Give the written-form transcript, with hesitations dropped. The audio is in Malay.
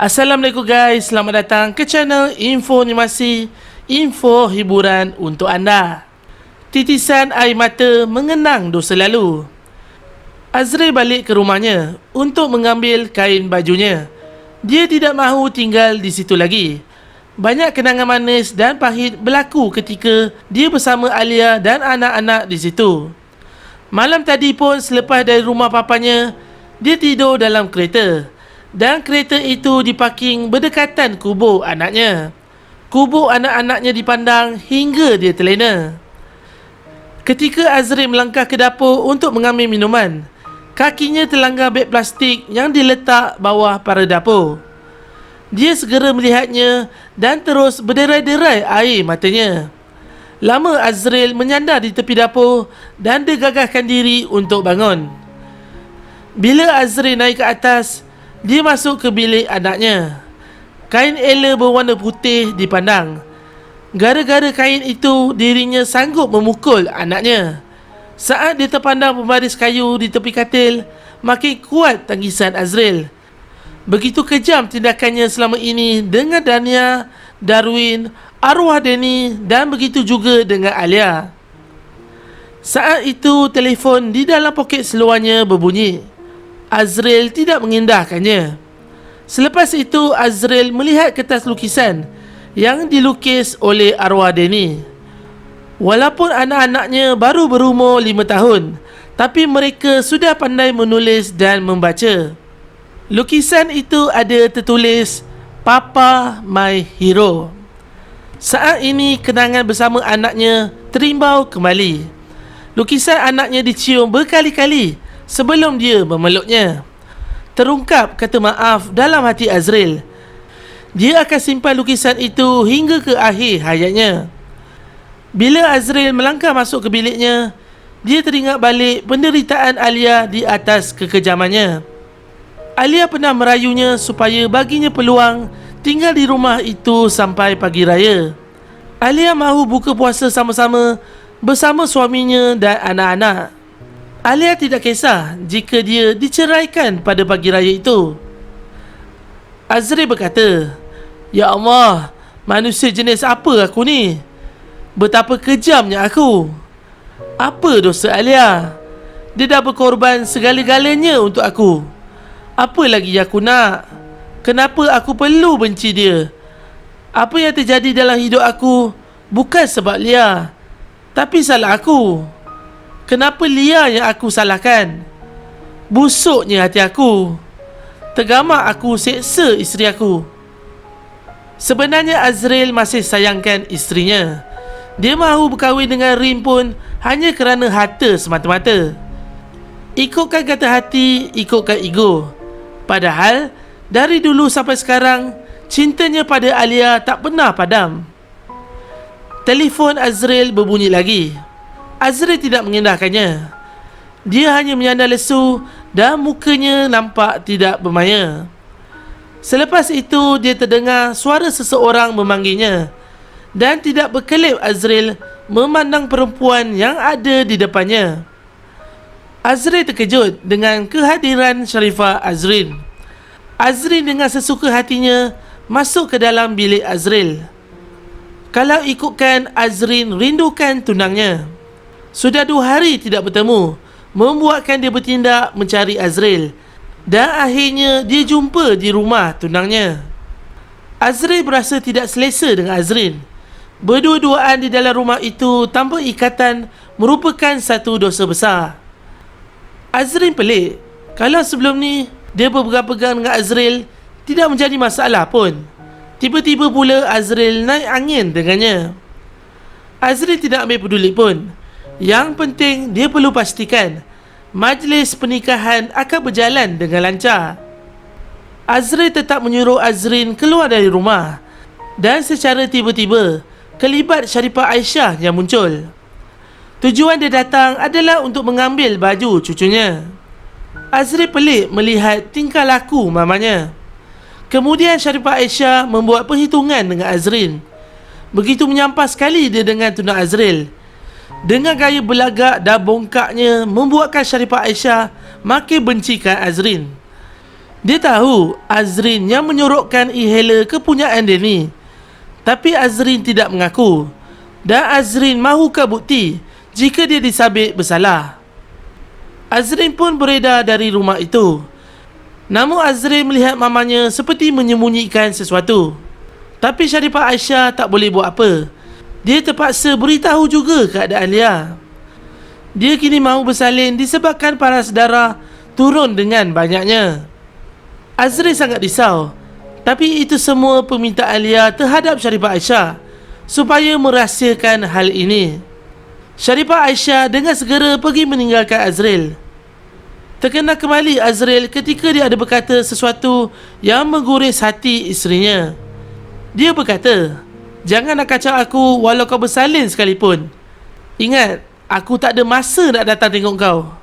Assalamualaikum guys, selamat datang ke channel Info Animasi, info hiburan untuk anda. Titisan air mata mengenang dosa lalu. Azril balik ke rumahnya untuk mengambil kain bajunya. Dia tidak mahu tinggal di situ lagi. Banyak kenangan manis dan pahit berlaku ketika dia bersama Alia dan anak-anak di situ. Malam tadi pun selepas dari rumah papanya, dia tidur dalam kereta. Dan kereta itu diparking berdekatan kubur anaknya. Kubur anak-anaknya dipandang hingga dia terlena. Ketika Azril melangkah ke dapur untuk mengambil minuman, kakinya terlanggar beg plastik yang diletak bawah para dapur. Dia segera melihatnya dan terus berderai-derai air matanya. Lama Azril menyandar di tepi dapur dan dia gagahkan diri untuk bangun. Bila Azril naik ke atas, dia masuk ke bilik anaknya. Kain Ella berwarna putih dipandang. Gara-gara kain itu, dirinya sanggup memukul anaknya. Saat dia terpandang pembaris kayu di tepi katil, makin kuat tangisan Azril. Begitu kejam tindakannya selama ini dengan Dania, Darwin, arwah Danny dan begitu juga dengan Alia. Saat itu, telefon di dalam poket seluarnya berbunyi. Azril tidak mengindahkannya. Selepas itu, Azril melihat kertas lukisan yang dilukis oleh arwah Danny. Walaupun anak-anaknya baru berumur 5 tahun, tapi mereka sudah pandai menulis dan membaca. Lukisan itu ada tertulis, "Papa My Hero." Saat ini, kenangan bersama anaknya terimbau kembali. Lukisan anaknya dicium berkali-kali sebelum dia memeluknya. Terungkap kata maaf dalam hati Azril. Dia akan simpan lukisan itu hingga ke akhir hayatnya. Bila Azril melangkah masuk ke biliknya, dia teringat balik penderitaan Alia di atas kekejamannya. Alia pernah merayunya supaya baginya peluang tinggal di rumah itu sampai pagi raya. Alia mahu buka puasa sama-sama bersama suaminya dan anak-anak. Alia tidak kisah jika dia diceraikan pada pagi raya itu. Azril berkata, "Ya Allah, manusia jenis apa aku ni? Betapa kejamnya aku. Apa dosa Alia? Dia dah berkorban segala-galanya untuk aku. Apa lagi yang aku nak? Kenapa aku perlu benci dia? Apa yang terjadi dalam hidup aku bukan sebab Lia, tapi salah aku. Kenapa Lia yang aku salahkan? Busuknya hati aku. Tergamak aku seksa isteri aku." Sebenarnya Azril masih sayangkan isterinya. Dia mahu berkahwin dengan Rim pun hanya kerana harta semata-mata. Ikutkan kata hati, ikutkan ego. Padahal dari dulu sampai sekarang, cintanya pada Alia tak pernah padam. Telefon Azril berbunyi lagi. Azril tidak mengindahkannya. Dia hanya menyandar lesu dan mukanya nampak tidak bermaya. Selepas itu, dia terdengar suara seseorang memanggilnya. Dan tidak berkelip Azril memandang perempuan yang ada di depannya. Azril terkejut dengan kehadiran Sharifah Azrin. Azrin dengan sesuka hatinya masuk ke dalam bilik Azril. Kalau ikutkan, Azrin rindukan tunangnya. Sudah 2 hari tidak bertemu, membuatkan dia bertindak mencari Azril. Dan akhirnya dia jumpa di rumah tunangnya. Azril berasa tidak selesa dengan Azrin. Berdua-duaan di dalam rumah itu tanpa ikatan merupakan satu dosa besar. Azrin pelik. Kalau sebelum ni dia berpegang-pegang dengan Azril, tidak menjadi masalah pun. Tiba-tiba pula Azril naik angin dengannya. Azril tidak ambil peduli pun. Yang penting dia perlu pastikan majlis pernikahan akan berjalan dengan lancar. Azril tetap menyuruh Azrin keluar dari rumah. Dan secara tiba-tiba, kelibat Sharifah Aisyah yang muncul. Tujuan dia datang adalah untuk mengambil baju cucunya. Azril pelik melihat tingkah laku mamanya. Kemudian Sharifah Aisyah membuat perhitungan dengan Azrin. Begitu menyampah sekali dia dengan tunang Azril. Dengan gaya belagak dan bongkaknya membuatkan Sharifah Aisyah makin bencikan Azrin. Dia tahu Azrin yang menyorokkan inhaler kepunyaan dia ni. Tapi Azrin tidak mengaku. Dan Azrin mahukan bukti jika dia disabit bersalah. Azrin pun beredar dari rumah itu. Namun Azrin melihat mamanya seperti menyembunyikan sesuatu. Tapi Sharifah Aisyah tak boleh buat apa. Dia terpaksa beritahu juga keadaan Lia. Dia kini mahu bersalin disebabkan paras darah turun dengan banyaknya. Azrin sangat risau. Tapi itu semua permintaan Lia terhadap Sharifah Aisyah supaya merahsiakan hal ini. Sharifah Aisyah dengan segera pergi meninggalkan Azril. Terkena kembali Azril ketika dia ada berkata sesuatu yang menggores hati isterinya. Dia berkata, "Jangan nak kacau aku walau kau bersalin sekalipun. Ingat, aku tak ada masa nak datang tengok kau."